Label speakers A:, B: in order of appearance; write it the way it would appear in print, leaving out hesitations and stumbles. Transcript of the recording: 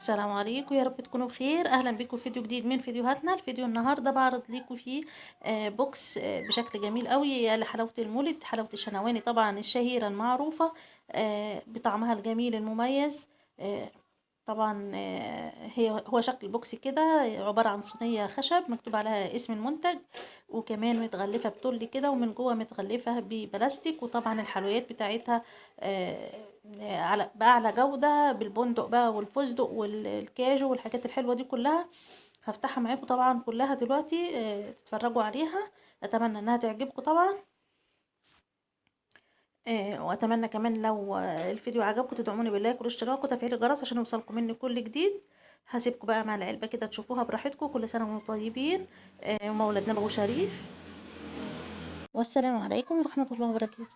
A: السلام عليكم، يا رب تكونوا بخير. اهلا بيكم في فيديو جديد من فيديوهاتنا. الفيديو النهارده بعرض ليكم فيه بوكس بشكل جميل قوي لحلاوه المولد، حلاوه الشنواني طبعا الشهيره المعروفه بطعمها الجميل المميز. آه، طبعا هو شكل البوكس كده، عباره عن صينيه خشب مكتوب عليها اسم المنتج، وكمان متغلفه بتل كده، ومن جوه متغلفه ببلاستيك. وطبعا الحلويات بتاعتها على بأعلى جودة، بالبندق بقى والفستق والكاجو والحاجات الحلوة دي كلها. هفتحها معاكم طبعا كلها دلوقتي تتفرجوا عليها. أتمنى إنها تعجبكم طبعا. وأتمنى كمان لو الفيديو عجبكم تدعموني باللايك والاشتراك وتفعيل الجرس عشان يوصلكم مني كل جديد. هسيبكم بقى مع العلبة كده تشوفوها براحتكم. كل سنة وانتم طيبين، ومولد نبوي شريف، والسلام عليكم ورحمة الله وبركاته.